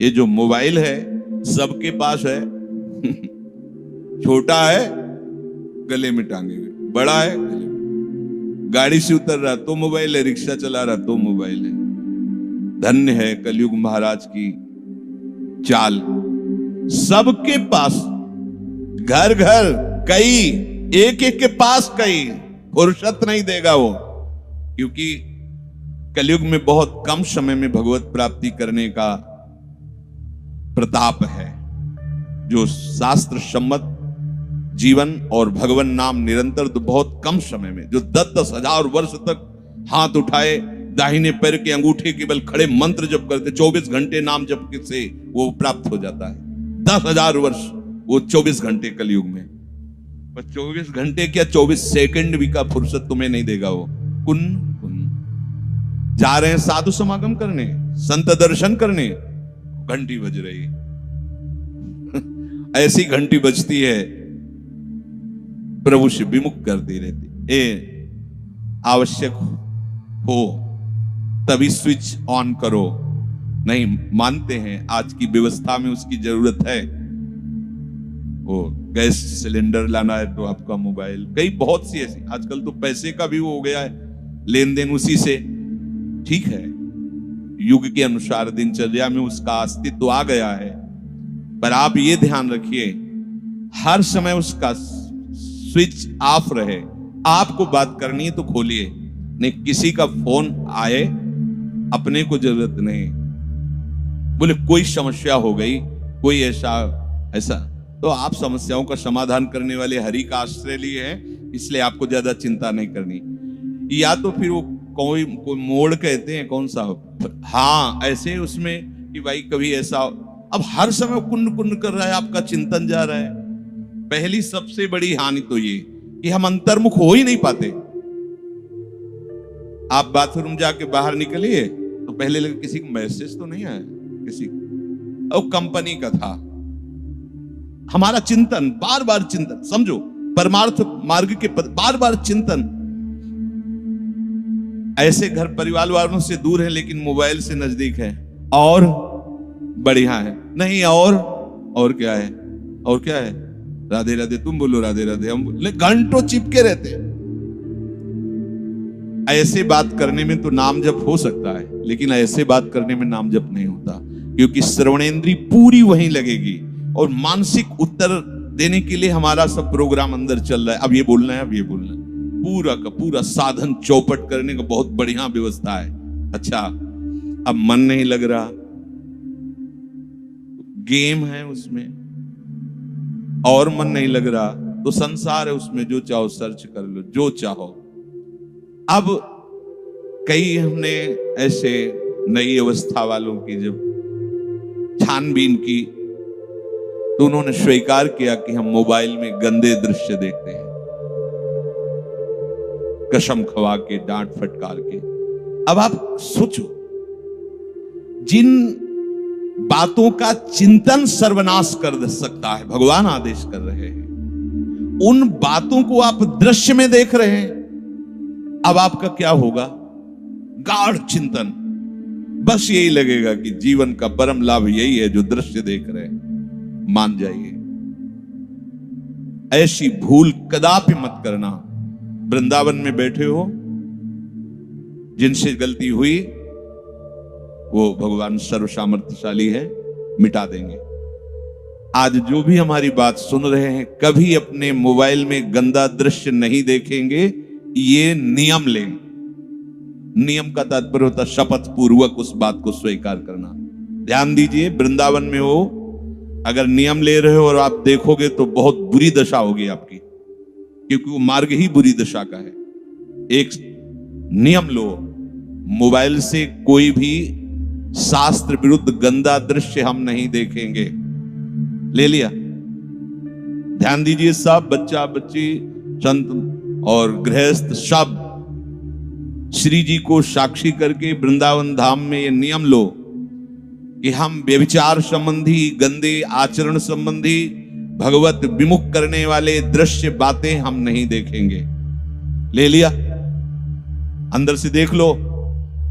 ये जो मोबाइल है सबके पास है। छोटा है गले में टांगे हुए, बड़ा है गले में। गाड़ी से उतर रहा तो मोबाइल है, रिक्शा चला रहा तो मोबाइल है। धन्य है कलयुग महाराज की चाल, सबके पास, घर घर कई, एक एक के पास कई, फुर्सत नहीं देगा वो, क्योंकि कलयुग में बहुत कम समय में भगवत प्राप्ति करने का प्रताप है। जो शास्त्र सम्मत जीवन और भगवान नाम निरंतर तो बहुत कम समय में, जो 10-10 हजार वर्ष तक हाथ उठाए दाहिने पैर के अंगूठे के बल खड़े मंत्र जप करते, 24 घंटे नाम जप से वो प्राप्त हो जाता है। 10,000 वर्ष वो 24 घंटे कलयुग में, पर 24 घंटे क्या 24 सेकंड भी का फुर्सत तुम्हें नहीं देगा वो। कुन जा रहे हैं साधु समागम करने, संत दर्शन करने, घंटी बज रही है। ऐसी घंटी बजती है प्रभु से विमुख करती रहती। ए आवश्यक हो तभी स्विच ऑन करो, नहीं मानते हैं आज की व्यवस्था में उसकी जरूरत है। वो गैस सिलेंडर लाना है तो आपका मोबाइल, कई बहुत सी ऐसी, आजकल तो पैसे का भी वो हो गया है, लेन देन उसी से। ठीक है, युग के अनुसार दिनचर्या में उसका अस्तित्व आ गया है, पर आप ये ध्यान रखिए हर समय उसका स्विच ऑफ रहे। आपको बात करनी है तो खोलिए, नहीं किसी का फोन आए अपने को जरूरत नहीं। बोले कोई समस्या हो गई, कोई ऐसा तो आप समस्याओं का समाधान करने वाले हरि का आश्रय लिए हैं, इसलिए आपको ज्यादा चिंता नहीं करनी। या तो फिर वो कोई मोड़ कहते हैं कौन सा, हाँ ऐसे उसमें कि भाई कभी ऐसा, अब हर समय कुंड कुंड कर रहा है, आपका चिंतन जा रहा है। पहली सबसे बड़ी हानि तो ये कि हम अंतर्मुख हो ही नहीं पाते। आप बाथरूम जाके बाहर निकलिए तो पहले लगे किसी को मैसेज तो नहीं आया, किसी और कंपनी का था। हमारा चिंतन बार बार चिंतन, समझो परमार्थ मार्ग के बार बार चिंतन। ऐसे घर परिवार वालों से दूर है लेकिन मोबाइल से नजदीक है और बढ़िया है, नहीं और क्या है, और क्या है, राधे राधे तुम बोलो राधे राधे हम बोले, घंटों चिपके रहते हैं। ऐसे बात करने में तो नाम जप हो सकता है, लेकिन ऐसे बात करने में नाम जप नहीं होता, क्योंकि श्रवणेंद्री पूरी वहीं लगेगी और मानसिक उत्तर देने के लिए हमारा सब प्रोग्राम अंदर चल रहा है। अब ये बोलना है, अब ये बोलना है, पूरा का पूरा साधन चौपट करने का बहुत बढ़िया व्यवस्था है। अच्छा अब मन नहीं लग रहा, गेम है उसमें, और मन नहीं लग रहा तो संसार है उसमें, जो चाहो सर्च कर लो, जो चाहो। अब कई हमने ऐसे नई अवस्था वालों की जब छानबीन की तो उन्होंने स्वीकार किया कि हम मोबाइल में गंदे दृश्य देखते हैं, कसम खवा के, डांट फटकार के। अब आप सोचो, जिन बातों का चिंतन सर्वनाश कर सकता है, भगवान आदेश कर रहे हैं, उन बातों को आप दृश्य में देख रहे हैं। अब आपका क्या होगा? गाढ़ चिंतन, बस यही लगेगा कि जीवन का परम लाभ यही है जो दृश्य देख रहे हैं। मान जाइए, ऐसी भूल कदापि मत करना। वृंदावन में बैठे हो, जिनसे गलती हुई वो भगवान सर्वसामर्थ्यशाली है, मिटा देंगे। आज जो भी हमारी बात सुन रहे हैं, कभी अपने मोबाइल में गंदा दृश्य नहीं देखेंगे, ये नियम लें। नियम का तात्पर्य होता शपथ पूर्वक उस बात को स्वीकार करना। ध्यान दीजिए, वृंदावन में हो, अगर नियम ले रहे हो और आप देखोगे तो बहुत बुरी दशा होगी आपकी, क्योंकि वो मार्ग ही बुरी दशा का है। एक नियम लो, मोबाइल से कोई भी शास्त्र विरुद्ध गंदा दृश्य हम नहीं देखेंगे। ले लिया? ध्यान दीजिए, सब बच्चा बच्ची, संत और गृहस्थ सब श्री जी को साक्षी करके वृंदावन धाम में ये नियम लो कि हम व्यभिचार संबंधी, गंदे आचरण संबंधी, भगवत विमुख करने वाले दृश्य बातें हम नहीं देखेंगे। ले लिया? अंदर से देख लो,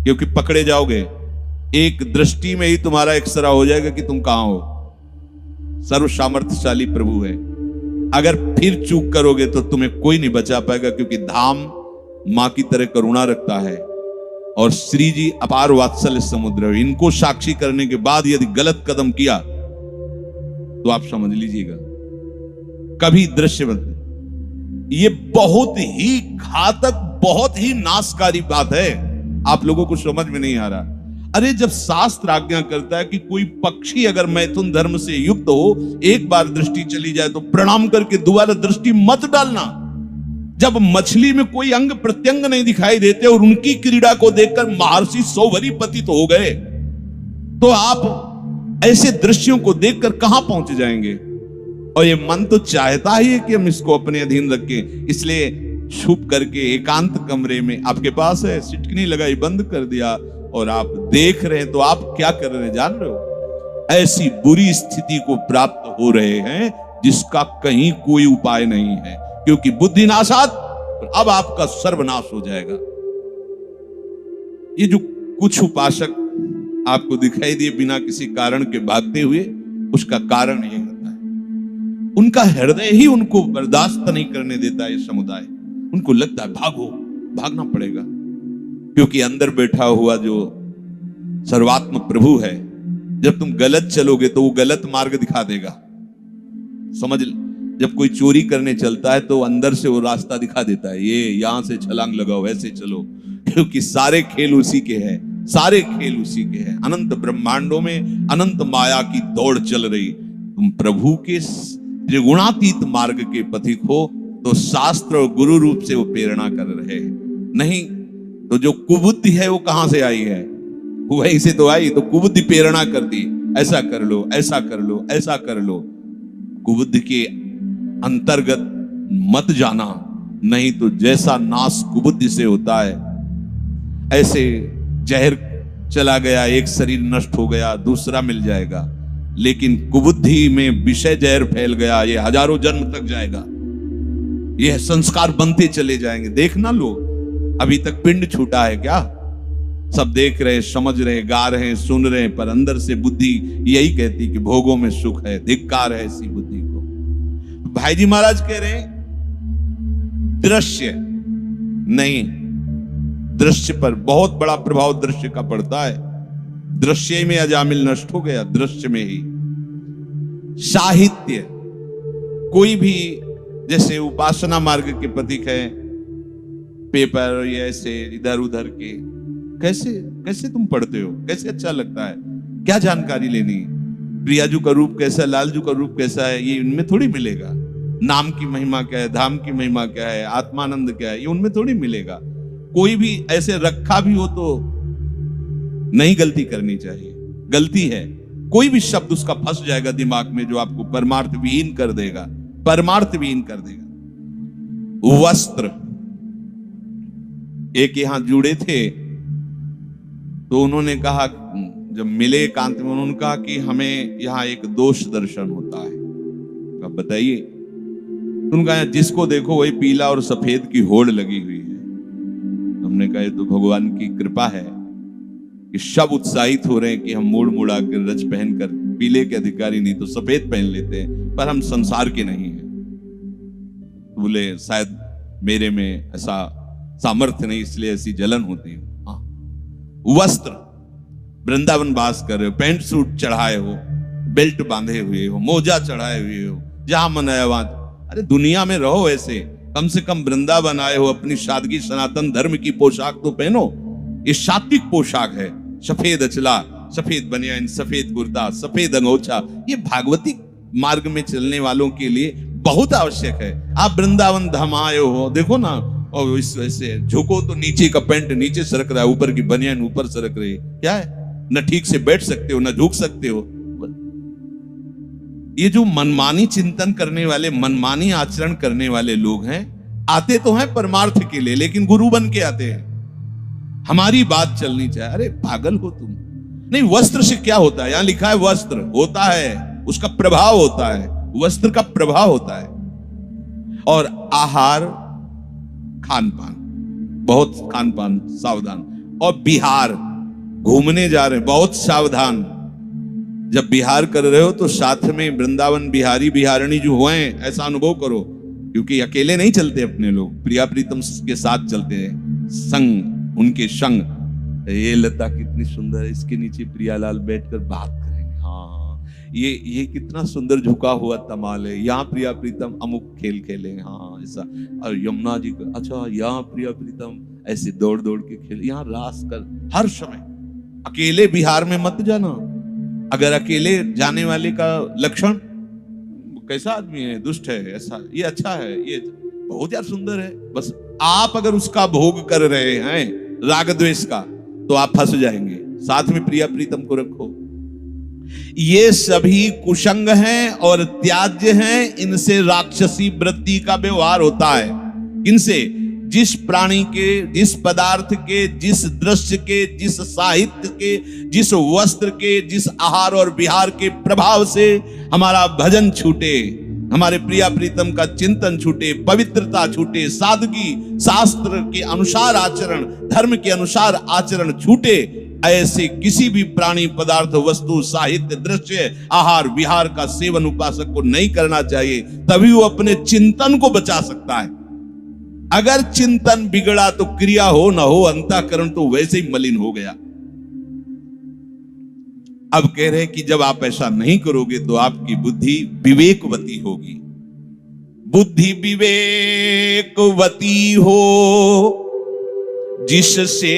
क्योंकि पकड़े जाओगे। एक दृष्टि में ही तुम्हारा एक्सरा हो जाएगा कि तुम कहां हो। सर्व सामर्थ्यशाली प्रभु है। अगर फिर चूक करोगे तो तुम्हें कोई नहीं बचा पाएगा, क्योंकि धाम मां की तरह करुणा रखता है और श्री जी अपार वात्सल्य समुद्र है। इनको साक्षी करने के बाद यदि गलत कदम किया तो आप समझ लीजिएगा कभी दृश्य बनते। ये बहुत ही घातक, बहुत ही नाशकारी बात है, आप लोगों को समझ में नहीं आ रहा। अरे जब शास्त्र आज्ञा करता है कि कोई पक्षी अगर मैथुन धर्म से युक्त हो, एक बार दृष्टि चली जाए तो प्रणाम करके दोबारा दृष्टि मत डालना। जब मछली में कोई अंग प्रत्यंग नहीं दिखाई देते और उनकी क्रीड़ा को देखकर महर्षि सौभरी पतित हो गए, तो आप ऐसे दृश्यों को देखकर कहां पहुंच जाएंगे। और ये मन तो चाहता ही है कि हम इसको अपने अधीन रखें, इसलिए छुप करके एकांत कमरे में आपके पास है, सिटकनी लगाई, बंद कर दिया और आप देख रहे हैं। तो आप क्या कर रहे हैं जान रहे हो? ऐसी बुरी स्थिति को प्राप्त हो रहे हैं जिसका कहीं कोई उपाय नहीं है, क्योंकि बुद्धि नाशात, अब आपका सर्वनाश हो जाएगा। ये जो कुछ उपासक आपको दिखाई दिए बिना किसी कारण के भागते हुए, उसका कारण ये होता है उनका हृदय ही उनको बर्दाश्त नहीं करने देता। ये समुदाय उनको लगता है भागो, भागना पड़ेगा, क्योंकि अंदर बैठा हुआ जो सर्वात्म प्रभु है, जब तुम गलत चलोगे तो वो गलत मार्ग दिखा देगा। समझ, जब कोई चोरी करने चलता है तो अंदर से वो रास्ता दिखा देता है, ये यहां से छलांग लगाओ, ऐसे चलो, क्योंकि सारे खेल उसी के हैं, सारे खेल उसी के हैं। अनंत ब्रह्मांडों में अनंत माया की दौड़ चल रही, तुम प्रभु के त्रिगुणातीत मार्ग के पथिक हो तो शास्त्र और गुरु रूप से वो प्रेरणा कर रहे हैं। नहीं तो जो कुबुद्धि है वो कहां से आई है? वहीं से तो आई। तो कुबुद्धि प्रेरणा कर दी, ऐसा कर लो, ऐसा कर लो, ऐसा कर लो। कुबुद्धि के अंतर्गत मत जाना, नहीं तो जैसा नाश कुबुद्धि से होता है, ऐसे जहर चला गया, एक शरीर नष्ट हो गया, दूसरा मिल जाएगा। लेकिन कुबुद्धि में विषय जहर फैल गया, ये हजारों जन्म तक जाएगा, ये संस्कार बनते चले जाएंगे। देखना लोग, अभी तक पिंड छूटा है क्या? सब देख रहे, समझ रहे, गा रहे, सुन रहे, पर अंदर से बुद्धि यही कहती कि भोगों में सुख है। धिक्कार है ऐसी बुद्धि को। भाई जी महाराज कह रहे हैं दृश्य नहीं, दृश्य पर बहुत बड़ा प्रभाव दृश्य का पड़ता है। दृश्य में अजामिल नष्ट हो गया, दृश्य में ही। साहित्य, कोई भी जैसे उपासना मार्ग के प्रतीक है, पेपर ये ऐसे इधर उधर के, कैसे कैसे तुम पढ़ते हो, कैसे अच्छा लगता है, क्या जानकारी लेनी? प्रियाजू का रूप कैसा, लालजू का रूप कैसा है, ये इनमें थोड़ी मिलेगा। नाम की महिमा क्या है, धाम की महिमा क्या है, आत्मानंद क्या है, ये उनमें थोड़ी मिलेगा। कोई भी ऐसे रखा भी हो तो नहीं गलती करनी चाहिए, गलती है। कोई भी शब्द उसका फंस जाएगा दिमाग में जो आपको परमार्थ विहीन कर देगा, परमार्थ विहीन कर देगा। वस्त्र, एक यहां जुड़े थे तो उन्होंने कहा, जब मिले एकांत में, उन्होंने कहा कि हमें यहां एक दोष दर्शन होता है। अब बताइए, उन्होंने कहा जिसको देखो वही पीला और सफेद की होड़ लगी हुई है। हमने कहा तो भगवान की कृपा है कि सब उत्साहित हो रहे हैं कि हम मोड़ मुड़ा कर रच पहनकर, पीले के अधिकारी नहीं तो सफेद पहन लेते हैं, पर हम संसार के नहीं हैं। बोले शायद मेरे में ऐसा सामर्थ्य नहीं, इसलिए ऐसी जलन होती है। हाँ, वस्त्र, वृंदावन वास कर रहे हो, पैंट सूट चढ़ाए हो, बेल्ट बांधे हुए हो, मोजा चढ़ाए हुए हो, जहां मन आया वहां, अरे दुनिया में रहो ऐसे, कम से कम वृंदावन आए हो, अपनी सादगी सनातन धर्म की पोशाक तो पहनो। ये सात्विक पोशाक है, सफेद अचला, सफेद बनियान, सफेद कुर्ता, सफेद अंगोछा, ये भागवती मार्ग में चलने वालों के लिए बहुत आवश्यक है। आप वृंदावन धाम आए हो, देखो ना, और इस वैसे झुको तो नीचे का पैंट नीचे सरक रहा है, ऊपर की बनियान ऊपर सरक रही, क्या है? न ठीक से बैठ सकते हो, न झुक सकते हो। ये जो मनमानी चिंतन करने वाले, मनमानी आचरण करने वाले लोग हैं, आते तो हैं परमार्थ के लिए, लेकिन गुरु बन के आते हैं। हमारी बात चलनी चाहिए। अरे पागल हो तुम? नहीं, वस्त्र से क्या होता है? यहां लिखा है वस्त्र होता है, उसका प्रभाव होता है, वस्त्र का प्रभाव होता है। और आहार, खान पान, बहुत खान पान सावधान। और बिहार, घूमने जा रहे हैं, बहुत सावधान। जब विहार कर रहे हो तो साथ में वृंदावन बिहारी बिहारिणी जो हुए हैं ऐसा अनुभव करो, क्योंकि अकेले नहीं चलते अपने लोग, प्रिया प्रीतम के साथ चलते हैं, संग उनके संग। ये लता कितनी सुंदर है, इसके नीचे प्रियालाल बैठकर बात करेंगे। हाँ, ये कितना सुंदर झुका हुआ तमाल है, यहाँ प्रिया प्रीतम अमुक खेल खेलेंगे। हाँ ऐसा। और यमुना जी का, अच्छा यहाँ प्रिया प्रीतम ऐसे दौड़ दौड़ के खेल, यहाँ रास कर हर समय। अकेले बिहार में मत जाना। अगर अकेले जाने वाले का लक्षण कैसा आदमी है, दुष्ट है, ऐसा, ये अच्छा है, ये बहुत यार सुंदर है, बस आप अगर उसका भोग कर रहे हैं राग द्वेष का तो आप फंस जाएंगे। साथ में प्रिया प्रीतम को रखो। ये सभी कुसंग हैं और त्याज्य हैं, इनसे राक्षसी वृत्ति का व्यवहार होता है। इनसे जिस प्राणी के, जिस पदार्थ के, जिस दृश्य के, जिस साहित्य के, जिस वस्त्र के, जिस आहार और विहार के प्रभाव से हमारा भजन छूटे, हमारे प्रिया प्रीतम का चिंतन छूटे, पवित्रता छूटे, सादगी, शास्त्र के अनुसार आचरण, धर्म के अनुसार आचरण छूटे, ऐसे किसी भी प्राणी, पदार्थ, वस्तु, साहित्य, दृश्य, आहार विहार का सेवन उपासक को नहीं करना चाहिए। तभी वो अपने चिंतन को बचा सकता है। अगर चिंतन बिगड़ा तो क्रिया हो ना हो, अंतःकरण तो वैसे ही मलिन हो गया। अब कह रहे हैं कि जब आप ऐसा नहीं करोगे तो आपकी बुद्धि विवेकवती होगी। बुद्धि विवेकवती हो जिससे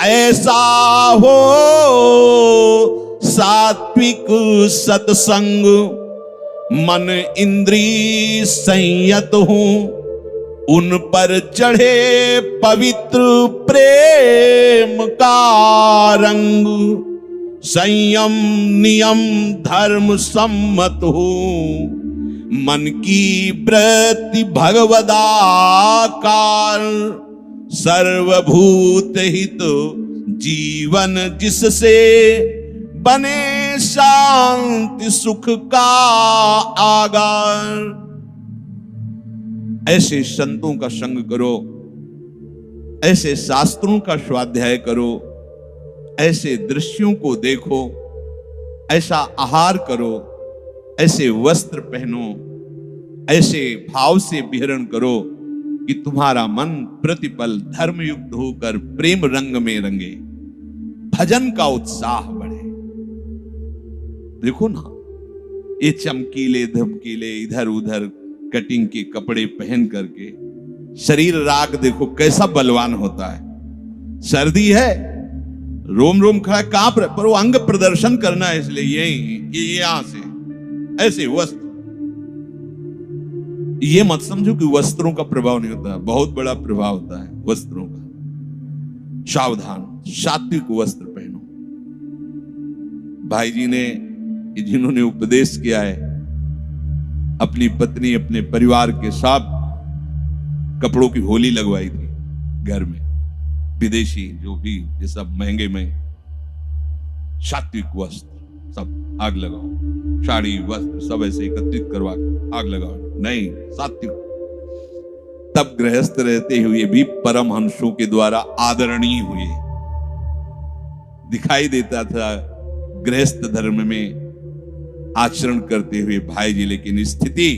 ऐसा हो सात्विक सत्संग, मन इंद्रिय संयत हूं, उन पर चढ़े पवित्र प्रेम का रंग, संयम नियम धर्म सम्मत हो, मन की वृत्ति भगवदाकार, सर्वभूत हित जीवन जिससे बने शांति सुख का आगार। ऐसे संतों का संग करो, ऐसे शास्त्रों का स्वाध्याय करो, ऐसे दृश्यों को देखो, ऐसा आहार करो, ऐसे वस्त्र पहनो, ऐसे भाव से विहरण करो कि तुम्हारा मन प्रतिपल धर्मयुक्त होकर प्रेम रंग में रंगे, भजन का उत्साह बढ़े। देखो ना, ये चमकीले धमकीले इधर उधर कटिंग के कपड़े पहन करके शरीर राग देखो कैसा बलवान होता है। सर्दी है, रोम रोम खड़ा कांप रहा, पर वो अंग प्रदर्शन करना है, इसलिए ये यहां से ऐसे वस्त्र। ये मत समझो कि वस्त्रों का प्रभाव नहीं होता, बहुत बड़ा प्रभाव होता है वस्त्रों का। सावधान, सात्विक वस्त्र पहनो। भाई जी ने, जिन्होंने उपदेश किया है, अपनी पत्नी अपने परिवार के साथ कपड़ों की होली लगवाई थी घर में। विदेशी जो भी ये सब महंगे में सात्विक वस्त्र सब आग लगाओ, साड़ी वस्त्र सब ऐसे एकत्रित करवा के आग लगाओ। नहीं, सात्विक। तब गृहस्थ रहते हुए भी परमहंसों के द्वारा आदरणीय हुए। दिखाई देता था गृहस्थ धर्म में आचरण करते हुए भाई जी, लेकिन स्थिति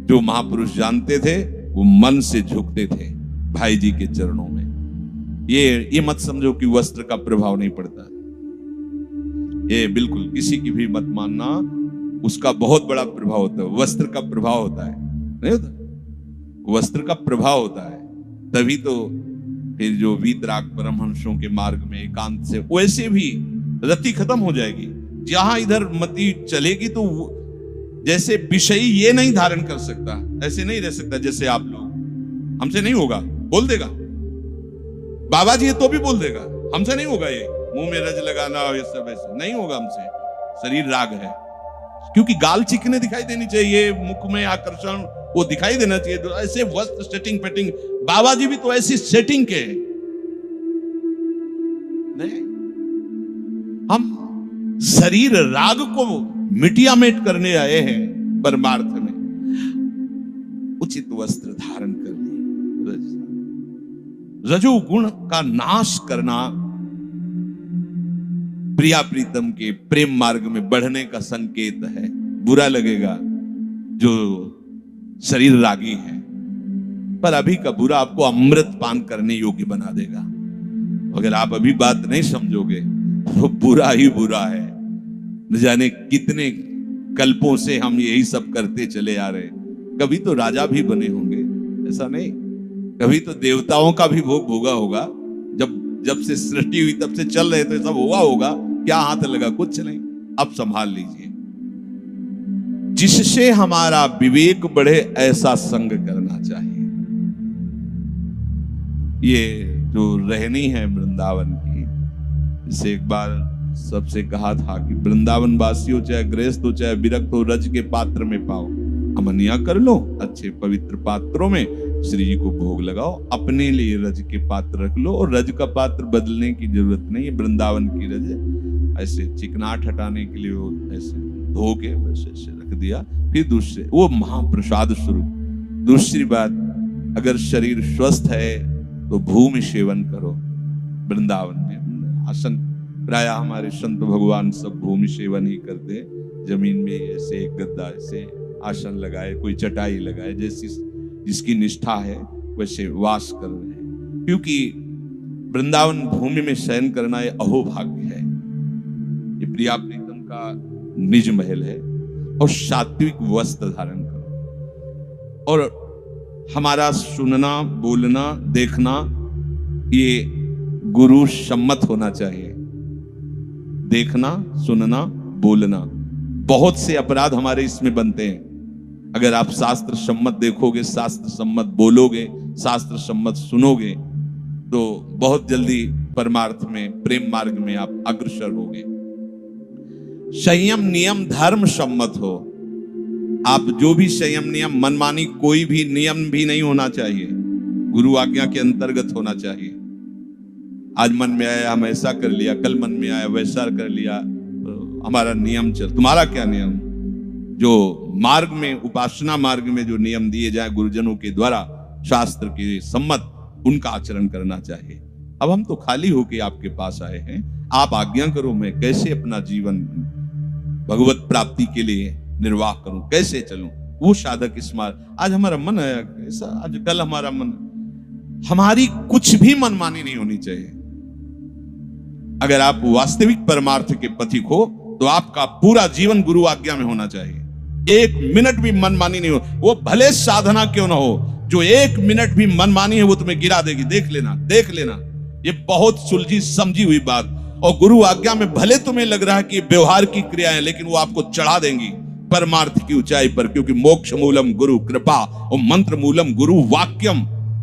जो महापुरुष जानते थे वो मन से झुकते थे भाई जी के चरणों में। ये मत समझो कि वस्त्र का प्रभाव नहीं पड़ता, ये बिल्कुल किसी की भी मत मानना, उसका बहुत बड़ा प्रभाव होता है। वस्त्र का प्रभाव होता है, नहीं होता? वस्त्र का प्रभाव होता है, तभी तो फिर जो वीतराग परमहंसों के मार्ग में एकांत से, वैसे भी रति खत्म हो जाएगी। जहां इधर मति चलेगी तो जैसे विषयी ये नहीं धारण कर सकता, ऐसे नहीं रह सकता जैसे आप लोग। हमसे नहीं होगा, बोल देगा बाबा जी, ये तो भी बोल देगा, हमसे नहीं होगा, ये मुंह में रज लगाना ये सब ऐसे नहीं होगा हमसे। शरीर राग है, क्योंकि गाल चिकने दिखाई देनी चाहिए, मुख में आकर्षण वो दिखाई देना चाहिए। तो ऐसे वस्त्र सेटिंग पेटिंग, बाबा जी भी तो ऐसी सेटिंग के नहीं। हम शरीर राग को मिटियामेट करने आए हैं परमार्थ में। उचित वस्त्र धारण करने, रजोगुण का नाश करना, प्रिया प्रीतम के प्रेम मार्ग में बढ़ने का संकेत है। बुरा लगेगा जो शरीर रागी है, पर अभी का बुरा आपको अमृत पान करने योग्य बना देगा। अगर आप अभी बात नहीं समझोगे तो बुरा ही बुरा है। न जाने कितने कल्पों से हम यही सब करते चले आ रहे। कभी तो राजा भी बने होंगे, ऐसा नहीं, कभी तो देवताओं का भी भोग भोगा होगा। जब से सृष्टि हुई तब से चल रहे तो सब हुआ होगा। क्या हाथ लगा? कुछ नहीं। अब संभाल लीजिए, जिससे हमारा विवेक बढ़े ऐसा संग करना चाहिए। ये जो रहनी है वृंदावन की, जैसे एक बार सबसे कहा था कि वृंदावन वासियों, चाहे गृहस्थ हो चाहे विरक्त हो, रज के पात्र में पाओ, अमनिया कर लो, अच्छे पवित्र पात्रों में श्री जी को भोग लगाओ, अपने लिए रज के पात्र रख लो। और रज का पात्र बदलने की जरूरत नहीं है। वृंदावन की रज ऐसे चिकनाट हटाने के लिए वो ऐसे धो के बस ऐसे रख दिया, फिर दूसरे वो महाप्रसाद स्वरूप। दूसरी बात, अगर शरीर स्वस्थ है तो भूमि सेवन करो। वृंदावन में आसन, प्राय हमारे संत भगवान सब भूमि सेवन ही करते, जमीन में ऐसे एक गद्दा ऐसे आसन लगाए, कोई चटाई लगाए, जैसी जिसकी निष्ठा है वैसे वास कर रहे हैं। क्योंकि वृंदावन भूमि में शयन करना ये अहोभाग्य है। ये प्रिया प्रीतम का निज महल है। और सात्विक वस्त्र धारण करो। और हमारा सुनना, बोलना, देखना ये गुरु सम्मत होना चाहिए। देखना, सुनना, बोलना, बहुत से अपराध हमारे इसमें बनते हैं। अगर आप शास्त्र सम्मत देखोगे, शास्त्र सम्मत बोलोगे, शास्त्र सम्मत सुनोगे, तो बहुत जल्दी परमार्थ में, प्रेम मार्ग में आप अग्रसर होगे। संयम नियम धर्म सम्मत हो। आप जो भी संयम नियम, मनमानी कोई भी नियम भी नहीं होना चाहिए, गुरु आज्ञा के अंतर्गत होना चाहिए। आज मन में आया हम ऐसा कर लिया, कल मन में आया वैसा कर लिया, हमारा नियम चल। तुम्हारा क्या नियम? जो मार्ग में, उपासना मार्ग में जो नियम दिए जाए गुरुजनों के द्वारा, शास्त्र के सम्मत, उनका आचरण करना चाहिए। अब हम तो खाली होके आपके पास आए हैं, आप आज्ञा करो, मैं कैसे अपना जीवन भगवत प्राप्ति के लिए निर्वाह करूं, कैसे चलूं। वो साधक इस मार्ग। आज हमारा मन है ऐसा, आज कल हमारा मन, हमारी कुछ भी मनमानी नहीं होनी चाहिए। अगर आप वास्तविक परमार्थ के पथिक हो तो आपका पूरा जीवन गुरु आज्ञा में होना चाहिए। एक मिनट भी मनमानी नहीं हो, वो भले साधना क्यों ना हो, जो एक मिनट भी मनमानी है वो तुम्हें गिरा देगी। देख लेना, देख लेना, ये बहुत सुलझी समझी हुई बात। और गुरु आज्ञा में भले तुम्हें लग रहा है कि व्यवहार की क्रियाएं, लेकिन वो आपको चढ़ा देंगी परमार्थ की ऊंचाई पर। क्योंकि मोक्ष मूलम गुरु कृपा और मंत्र मूलम गुरु वाक्यम।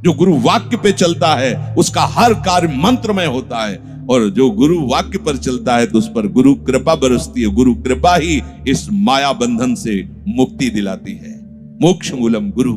जो गुरु वाक्य पे चलता है उसका हर कार्य मंत्रमय होता है, और जो गुरु वाक्य पर चलता है तो उस पर गुरु कृपा बरसती है। गुरु कृपा ही इस माया बंधन से मुक्ति दिलाती है। मोक्ष मूलम गुरु